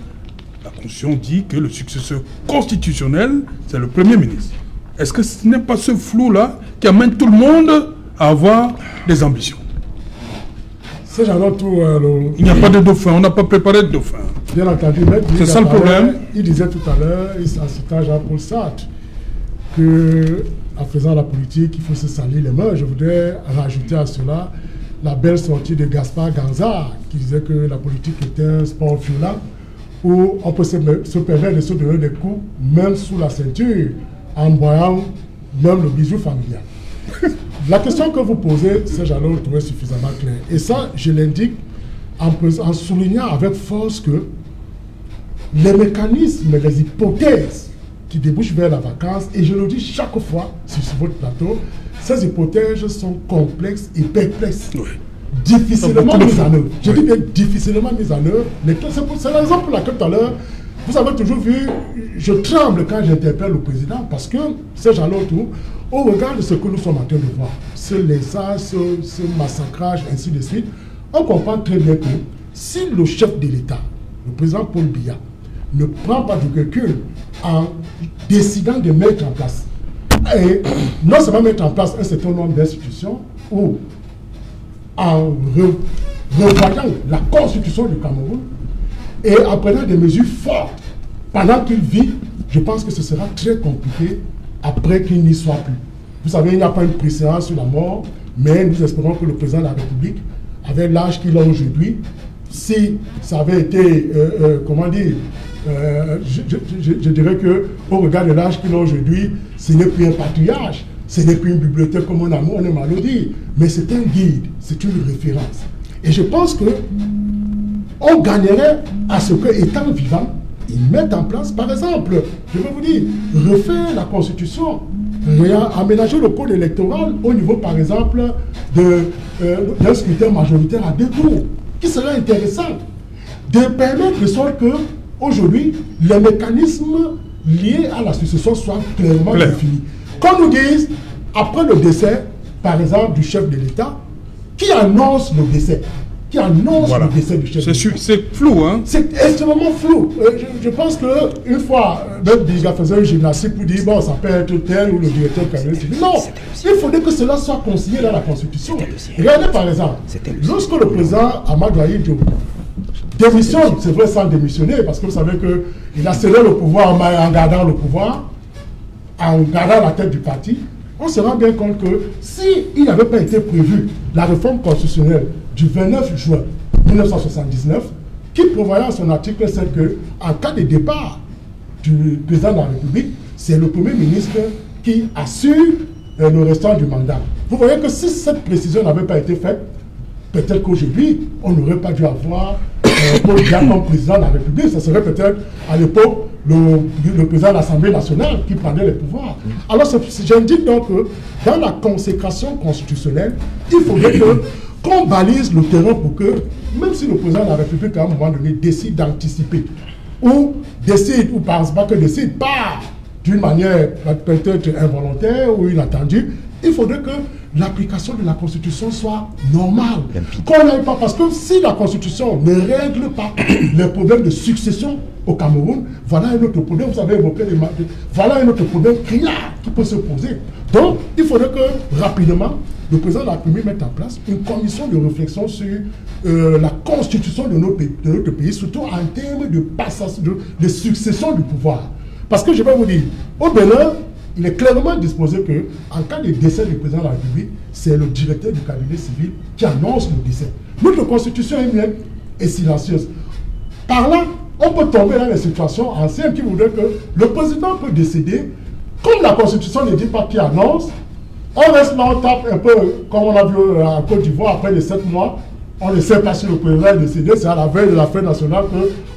la Constitution dit que le successeur constitutionnel, c'est le Premier ministre. Est-ce que ce n'est pas ce flou-là qui amène tout le monde à avoir des ambitions? Il n'y a pas de dauphin, on n'a pas préparé de dauphin. Bien entendu, c'est ça le problème. Il disait tout à l'heure, en citant Jean-Paul Sartre, que en faisant la politique, il faut se salir les mains. Je voudrais rajouter à cela la belle sortie de Gaspard Ganza, qui disait que la politique était un sport violent où on peut se permettre de se donner des coups, même sous la ceinture, en voyant même le bijou familial. La question que vous posez, c'est j'allais le trouver suffisamment clair. Et ça, je l'indique en soulignant avec force que les mécanismes, les hypothèses qui débouchent vers la vacance, et je le dis chaque fois sur votre plateau, ces hypothèses sont complexes et perplexes. Oui. Difficilement mises en œuvre. Je dis bien difficilement mises en œuvre. C'est la raison pour laquelle tout à l'heure, vous avez toujours vu, je tremble quand j'interpelle le président, parce que ces gens-là autour, au regard de ce que nous sommes en train de voir, ce lézard, ce massacrage, ainsi de suite, on comprend très bien que si le chef de l'État, le président Paul Biya, ne prend pas de recul en décidant de mettre en place, et non seulement mettre en place un certain nombre d'institutions, ou en revoyant la constitution du Cameroun, et en prenant des mesures fortes pendant qu'il vit, je pense que ce sera très compliqué après qu'il n'y soit plus. Vous savez, il n'y a pas une préséance sur la mort, mais nous espérons que le président de la République, avec l'âge qu'il a aujourd'hui, si ça avait été, comment dire, je dirais qu'au regard de l'âge qu'il a aujourd'hui, ce n'est plus un patrouillage, ce n'est plus une bibliothèque comme on aime à le dire, mais c'est un guide, c'est une référence. Et je pense que on gagnerait à ce que, étant vivant, ils mettent en place, par exemple, je vais vous dire, refaire la Constitution, aménager le code électoral au niveau, par exemple, d'un scrutin majoritaire à 2 tours, qui serait intéressant, de permettre de sorte que, aujourd'hui, les mécanismes liés à la succession soient clairement définis. Qu'on nous dise, après le décès, par exemple, du chef de l'État, qui annonce le décès, le décès du chef de l'État. C'est flou, hein? C'est extrêmement flou. Je pense qu'une fois, même Biga faisait une gymnastique pour dire, bon, ça peut être tel ou le directeur cabinet civil. Non, il faudrait que cela soit consigné dans la Constitution. Regardez par exemple, lorsque le président Amadou Ahidjo démissionne, c'est vrai sans démissionner, parce que vous savez qu'il a cédé le pouvoir en gardant le pouvoir, en gardant la tête du parti, on se rend bien compte que s'il n'avait pas été prévu la réforme constitutionnelle du 29 juin 1979, qui prévoyait en son article 7 que, en cas de départ du président de la République, c'est le Premier ministre qui assure le restant du mandat. Vous voyez que si cette précision n'avait pas été faite, peut-être qu'aujourd'hui, on n'aurait pas dû avoir Paul Biya comme président de la République. Ça serait peut-être à l'époque le président de l'Assemblée nationale qui prenait les pouvoirs. Alors j'indique donc que dans la consécration constitutionnelle, il faudrait qu'on balise le terrain pour que, même si le président de la République à un moment donné décide d'anticiper, ou décide, ou pas que décide, pas d'une manière peut-être involontaire ou inattendue, il faudrait que l'application de la Constitution soit normale. Qu'on n'aille pas, parce que si la Constitution ne règle pas les problèmes de succession au Cameroun, voilà un autre problème, vous avez évoqué les marques, voilà un autre problème criard qui peut se poser. Donc, il faudrait que rapidement, le président de la République mette en place une commission de réflexion sur la constitution de notre pays, surtout en termes de passation, de succession du pouvoir. Parce que je vais vous dire, au Bénin, il est clairement disposé que, en cas de décès du président de la République, c'est le directeur du cabinet civil qui annonce le décès. Notre constitution est muette et silencieuse. Par là, on peut tomber dans les situations anciennes qui voudraient que le président peut décéder. Comme la constitution ne dit pas qui annonce, on reste là, on tape un peu, comme on a vu en Côte d'Ivoire, après les 7 mois, on ne sait pas si le président est décédé, c'est à la veille de la fête nationale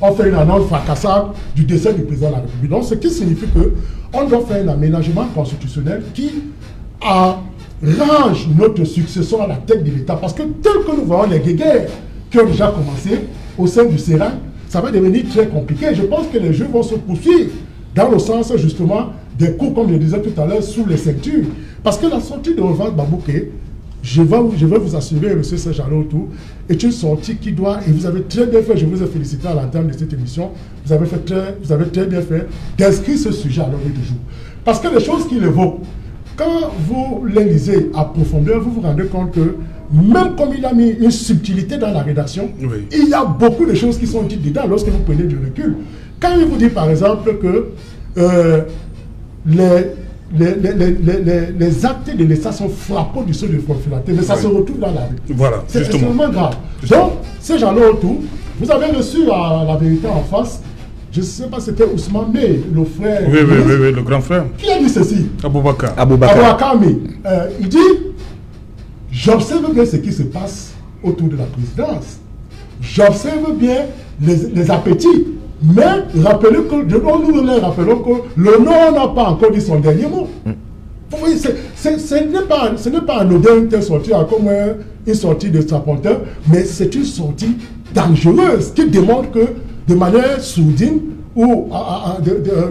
qu'on fait une annonce fracassable du décès du président de la République. Donc, ce qui signifie qu'on doit faire un aménagement constitutionnel qui range notre succession à la tête de l'État. Parce que tel que nous voyons les guerres qui ont déjà commencé au sein du Sénat, ça va devenir très compliqué. Je pense que les jeux vont se poursuivre dans le sens justement des coups, comme je disais tout à l'heure, sous les ceintures. Parce que la sortie de Revance Babouké, je vais vous assurer, M. Serge-Alain-Autour, est une sortie qui doit, et vous avez très bien fait, je vous ai félicité à l'entame de cette émission, vous avez très bien fait d'inscrire ce sujet à l'ordre du jour. Parce que les choses qu'il évoque, quand vous les lisez à profondeur, vous vous rendez compte que même comme il a mis une subtilité dans la rédaction, oui, il y a beaucoup de choses qui sont dites dedans lorsque vous prenez du recul. Quand il vous dit par exemple que les actes de l'État sont frappants du sceau de confidenté, mais ça se retrouve dans la rue. Voilà, c'est extrêmement grave. Donc, ces gens-là autour, vous avez reçu la vérité en face. Je ne sais pas, c'était Ousmane Bey, le frère. Oui, le grand frère. Qui a dit ceci? Aboubakar. Il dit, j'observe bien ce qui se passe autour de la présidence. J'observe bien les appétits. Mais rappelez que, nous les rappelons que le nom n'a pas encore dit son dernier mot. Vous voyez, ce n'est pas anodin une telle sortie comme une sortie de straponteur, mais c'est une sortie dangereuse qui démontre que de manière sourdine ou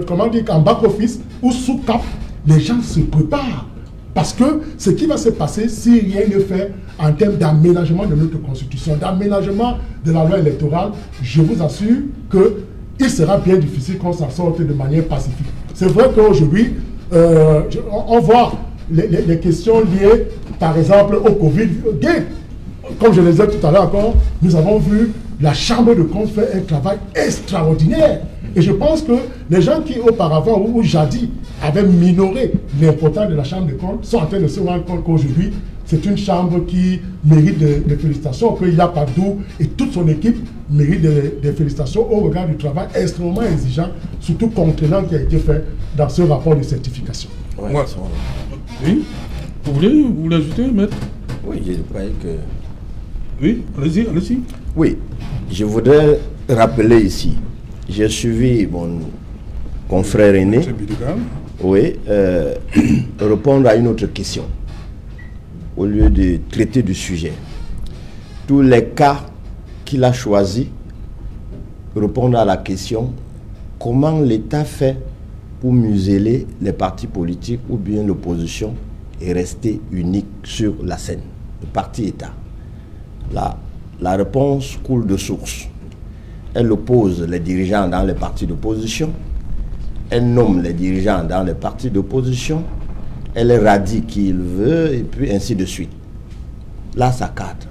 comment dire, en back-office ou sous cap, les gens se préparent. Parce que ce qui va se passer si rien n'est fait en termes d'aménagement de notre constitution, d'aménagement de la loi électorale, je vous assure qu'il sera bien difficile qu'on s'en sorte de manière pacifique. C'est vrai qu'aujourd'hui, on voit les questions liées, par exemple, au Covid. Comme je le disais tout à l'heure encore, nous avons vu la Chambre de compte faire un travail extraordinaire. Et je pense que les gens qui auparavant ou jadis avaient minoré l'importance de la Chambre de compte sont en train de se rendre compte qu'aujourd'hui, c'est une chambre qui mérite des félicitations, que Yap Abdou et toute son équipe méritent des félicitations au regard du travail extrêmement exigeant, surtout contraignant qui a été fait dans ce rapport de certification. Ouais. Oui. Vous voulez ajouter, maître? Oui, je croyais que... Oui, allez-y. Oui, je voudrais rappeler ici, j'ai suivi mon confrère aîné, répondre à une autre question, au lieu de traiter du sujet. Tous les cas qu'il a choisis répondent à la question comment l'État fait pour museler les partis politiques ou bien l'opposition et rester unique sur la scène, le parti-État. La réponse coule de source. Elle oppose les dirigeants dans les partis d'opposition, elle nomme les dirigeants dans les partis d'opposition, elle radie qui il veut, et puis ainsi de suite. Là, ça cadre.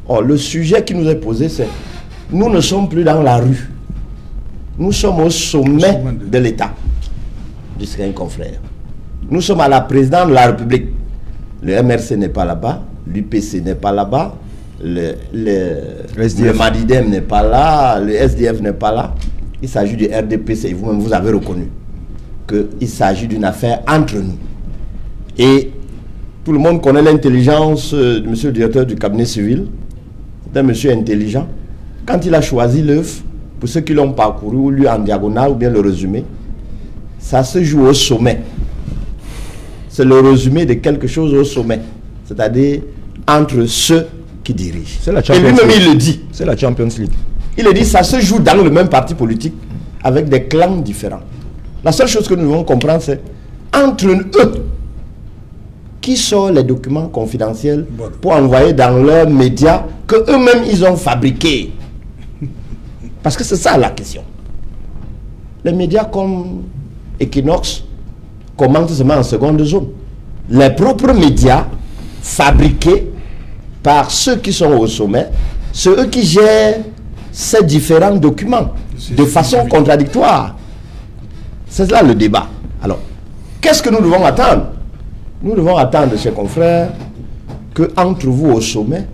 Or, le sujet qui nous est posé, c'est nous ne sommes plus dans la rue. Nous sommes au sommet de l'État, jusqu'à un confrère. Nous sommes à la présidence de la République. Le MRC n'est pas là-bas, l'UPC n'est pas là-bas, le MADIDEM n'est pas là, le SDF n'est pas là. il s'agit du RDPC, et vous-même vous avez reconnu qu'il s'agit d'une affaire entre nous. Et tout le monde connaît l'intelligence de monsieur le directeur du cabinet civil. C'est un monsieur intelligent. Quand il a choisi l'œuvre, pour ceux qui l'ont parcouru, ou lu en diagonale, ou bien le résumé, ça se joue au sommet. C'est le résumé de quelque chose au sommet. C'est-à-dire entre ceux qui dirigent. Et lui-même, il le dit. C'est la Champions League. Il le dit, ça se joue dans le même parti politique, avec des clans différents. La seule chose que nous devons comprendre, c'est entre eux, qui sont les documents confidentiels pour envoyer dans leurs médias que eux-mêmes ils ont fabriqués. Parce que c'est ça la question. Les médias comme Equinox commentent seulement en seconde zone. Les propres médias fabriqués par ceux qui sont au sommet, c'est eux qui gèrent ces différents documents de façon contradictoire. C'est là le débat. Alors, qu'est-ce que nous devons attendre? Nous devons attendre, chers confrères, que entre vous au sommet,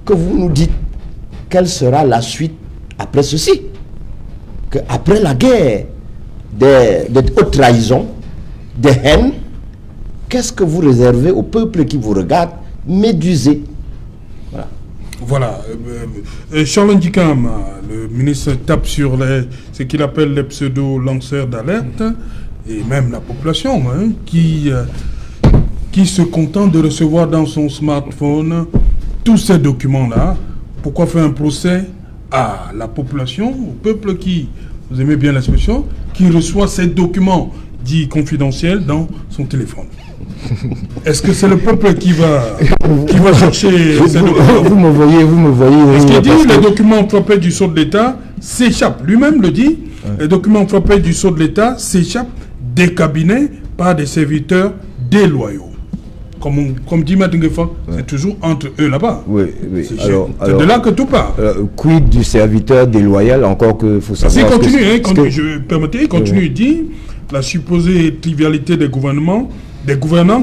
que vous nous dites quelle sera la suite après ceci. Que après la guerre des hautes trahisons, des haines, qu'est-ce que vous réservez au peuple qui vous regarde médusé? Voilà. Charles Ndikam, le ministre tape sur ce qu'il appelle les pseudo-lanceurs d'alerte, et même la population, qui se contente de recevoir dans son smartphone tous ces documents-là. Pourquoi faire un procès à la population, au peuple qui, vous aimez bien l'expression, qui reçoit ces documents dits confidentiels dans son téléphone? Est-ce que c'est le peuple qui va chercher ces documents? Vous me voyez. Est-ce qu'il dit les documents frappés du sceau de l'État s'échappent? Lui-même le dit. Les documents frappés du sceau de l'État s'échappent des cabinets par des serviteurs déloyaux. Comme dit Maître Nguefa, c'est toujours entre eux là-bas. Oui. C'est de là que tout part. Quid du serviteur déloyal, encore que faut savoir... Il continue, il dit la supposée trivialité des gouvernants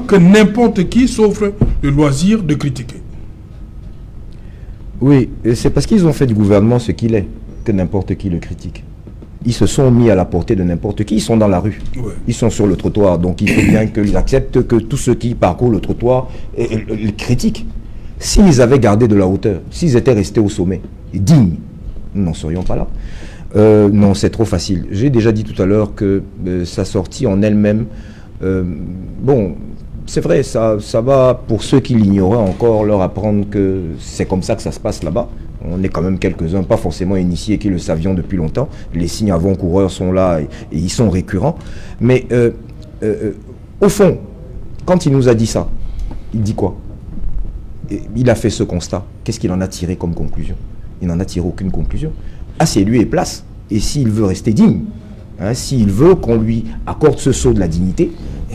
que n'importe qui s'offre le loisir de critiquer. Oui, c'est parce qu'ils ont fait du gouvernement ce qu'il est, que n'importe qui le critique. Ils se sont mis à la portée de n'importe qui, ils sont dans la rue, ils sont sur le trottoir, donc il faut bien qu'ils acceptent que tous ceux qui parcourent le trottoir le critiquent. S'ils avaient gardé de la hauteur, s'ils étaient restés au sommet, dignes, nous n'en serions pas là. Non, c'est trop facile. J'ai déjà dit tout à l'heure que sa sortie en elle-même, bon, c'est vrai, ça va pour ceux qui l'ignoraient encore leur apprendre que c'est comme ça que ça se passe là-bas. On est quand même quelques-uns, pas forcément initiés, qui le savions depuis longtemps. Les signes avant-coureurs sont là et ils sont récurrents. Mais au fond, quand il nous a dit ça, il dit quoi? Il a fait ce constat. Qu'est-ce qu'il en a tiré comme conclusion? Il n'en a tiré aucune conclusion. Ah, c'est lui et place. Et s'il veut rester digne, s'il veut qu'on lui accorde ce sceau de la dignité,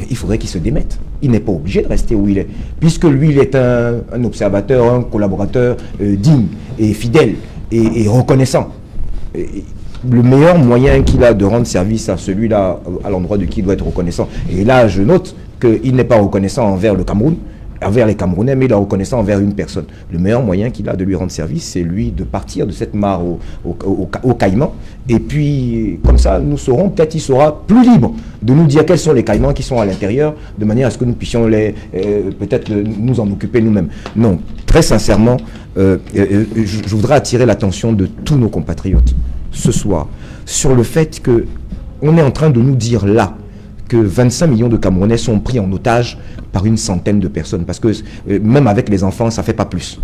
il faudrait qu'il se démette. Il n'est pas obligé de rester où il est, puisque lui, il est un observateur, un collaborateur digne et fidèle et reconnaissant. Le meilleur moyen qu'il a de rendre service à celui-là, à l'endroit de qui il doit être reconnaissant. Et là, je note qu'il n'est pas reconnaissant envers le Cameroun, envers les Camerounais, mais il est reconnaissant envers une personne. Le meilleur moyen qu'il a de lui rendre service, c'est lui de partir de cette mare au Caïman. Et puis, comme ça, nous saurons, peut-être il sera plus libre de nous dire quels sont les Caïmans qui sont à l'intérieur, de manière à ce que nous puissions peut-être nous en occuper nous-mêmes. Non, très sincèrement, je voudrais attirer l'attention de tous nos compatriotes ce soir sur le fait qu'on est en train de nous dire là que 25 millions de Camerounais sont pris en otage par une centaine de personnes. Parce que même avec les enfants, ça ne fait pas plus.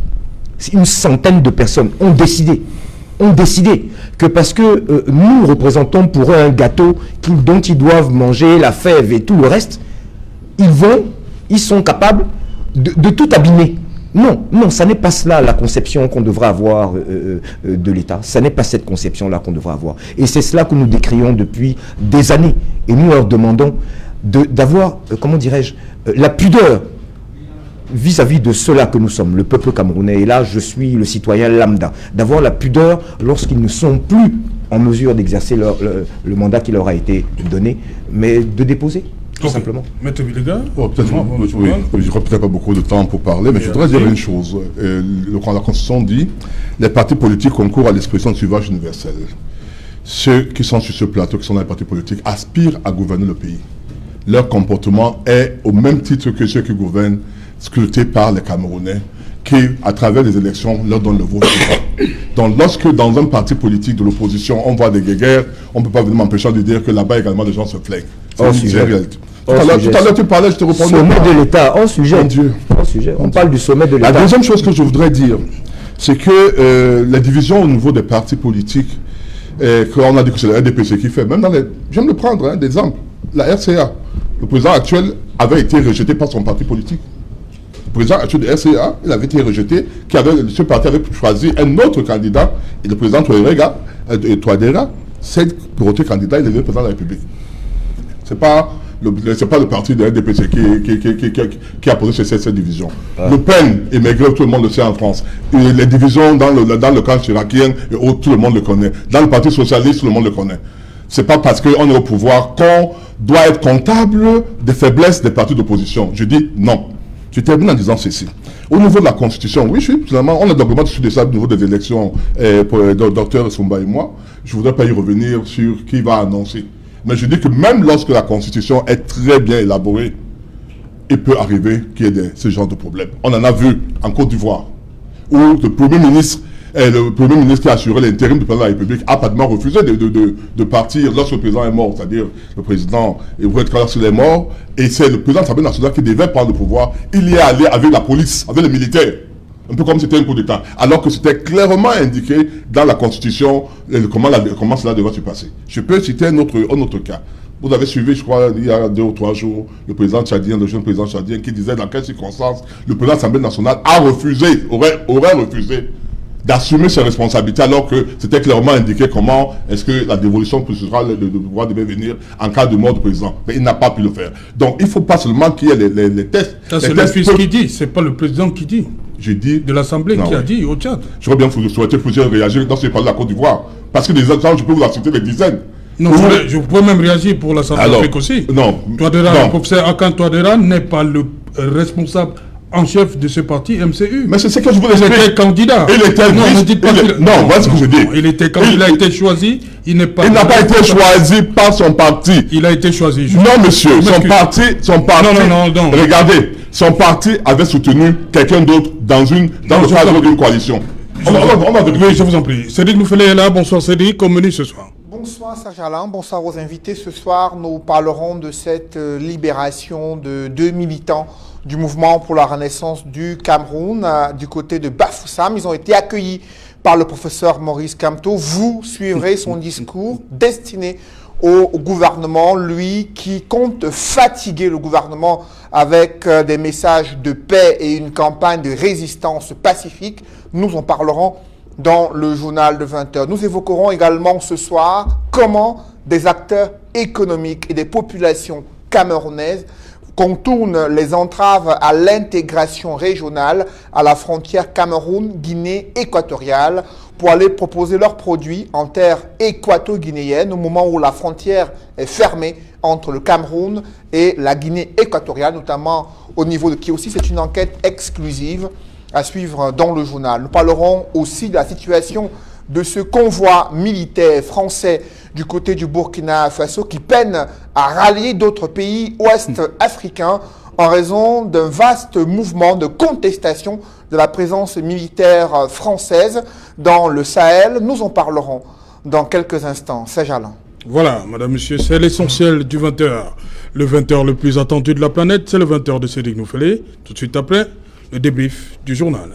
Une centaine de personnes ont décidé que parce que nous représentons pour eux un gâteau dont ils doivent manger la fève et tout le reste, ils sont capables de tout abîmer. Non, ça n'est pas cela la conception qu'on devrait avoir de l'État. Ça n'est pas cette conception-là qu'on devrait avoir. Et c'est cela que nous décrions depuis des années. Et nous leur demandons d'avoir, comment dirais-je, la pudeur vis-à-vis de ceux-là que nous sommes, le peuple camerounais. Et là, je suis le citoyen lambda. D'avoir la pudeur lorsqu'ils ne sont plus en mesure d'exercer le mandat qui leur a été donné, mais de déposer. Tout simplement. Maître Villega, je n'aurai peut-être pas beaucoup de temps pour parler, mais je voudrais dire une chose. La Constitution dit les partis politiques concourent à l'expression du suffrage universel. ceux qui sont sur ce plateau, qui sont dans les partis politiques, aspirent à gouverner le pays. Leur comportement est au même titre que ceux qui gouvernent, scrutés par les Camerounais, qui, à travers les élections, leur donnent le vote. Donc, lorsque dans un parti politique de l'opposition, on voit des guéguerres, on ne peut pas venir m'empêcher de dire que là-bas également, les gens se plaignent. C'est une réalité. Tout à l'heure, tu parlais, je te reprends. Sommet de l'État, en sujet. On parle du sommet de l'État. La deuxième chose que je voudrais dire, c'est que la division au niveau des partis politiques, qu'on a dit que c'est la RDPC qui fait, même dans les... Je viens de prendre des exemples. La RCA, le président actuel avait été rejeté par son parti politique. Le président actuel de RCA, il avait été rejeté, ce parti avait choisi un autre candidat, et le président Touadéra, c'est pour autre candidat, il est devenu président de la République. C'est pas le parti de la RDPC qui a posé cette division. Le Pen et Maigret, tout le monde le sait en France. Et les divisions dans le camp chiracien, tout le monde le connaît. Dans le Parti socialiste, tout le monde le connaît. C'est pas parce qu'on est au pouvoir qu'on doit être comptable des faiblesses des partis d'opposition. Je dis non. Je termine en disant ceci. Au niveau de la Constitution, oui, finalement, on a documenté sur des ça au niveau des élections pour le docteur Soumba et moi. Je ne voudrais pas y revenir sur qui va annoncer. Mais je dis que même lorsque la Constitution est très bien élaborée, il peut arriver qu'il y ait ce genre de problème. On en a vu en Côte d'Ivoire, où le Premier ministre qui a assuré l'intérim du président de la République a pratiquement refusé de partir lorsque le président est mort, c'est-à-dire le président lorsqu'il est mort, et c'est le président de l'Assemblée nationale qui devait prendre le pouvoir. Il y est allé avec la police, avec les militaires, un peu comme c'était un coup d'État, alors que c'était clairement indiqué dans la Constitution comment cela devait se passer. Je peux citer un autre cas. Vous avez suivi, je crois, il y a 2 ou 3 jours, le président tchadien, le jeune président tchadien, qui disait dans quelles circonstances le président de l'Assemblée nationale aurait refusé d'assumer ses responsabilités, alors que c'était clairement indiqué comment est-ce que la dévolution procédurale de pouvoir devait venir en cas de mort du président. Mais il n'a pas pu le faire. Donc il ne faut pas seulement qu'il y ait les tests. Ça, c'est le fils qui dit, c'est pas le président qui dit. Je dis... De l'Assemblée qui a dit au Tchad. J'aurais bien souhaité plusieurs réagir dans ce parler de la Côte d'Ivoire. Parce que des exemples, je peux vous en citer des dizaines. Non, je pourrais même réagir pour la Centrafrique aussi. Non. Le professeur Akan Touadéra n'est pas le responsable en chef de ce parti MCU. Mais c'est ce que je voulais dire. Il était candidat. Il était non, ne dites pas non, voilà ce que je dis. Il était candidat, il a été choisi. Il n'a pas été choisi par son parti. Il a été choisi. Non, monsieur. Son parti. Non. Regardez, son parti avait soutenu quelqu'un d'autre dans le cadre d'une coalition. Oui, je vous en prie. Cédric Noufelé est là. Bonsoir Cédric, comme menu ce soir. Bonsoir Serge Alain, bonsoir aux invités. Ce soir, nous parlerons de cette libération de 2 militants du mouvement pour la renaissance du Cameroun du côté de Bafoussam. Ils ont été accueillis par le professeur Maurice Kamto. Vous suivrez son discours destiné au gouvernement, lui qui compte fatiguer le gouvernement avec des messages de paix et une campagne de résistance pacifique. Nous en parlerons dans le journal de 20h. Nous évoquerons également ce soir comment des acteurs économiques et des populations camerounaises contournent les entraves à l'intégration régionale à la frontière Cameroun-Guinée équatoriale pour aller proposer leurs produits en terre équato-guinéenne au moment où la frontière est fermée entre le Cameroun et la Guinée équatoriale, notamment au niveau de Kiossi. C'est une enquête exclusive à suivre dans le journal. Nous parlerons aussi de la situation de ce convoi militaire français du côté du Burkina Faso qui peine à rallier d'autres pays ouest-africains en raison d'un vaste mouvement de contestation de la présence militaire française dans le Sahel. Nous en parlerons dans quelques instants. Serge Alain. Voilà, madame, monsieur, c'est l'essentiel du 20h. Le 20h le plus attendu de la planète, c'est le 20h de Cédric Noufelé. Tout de suite après, le débrief du journal.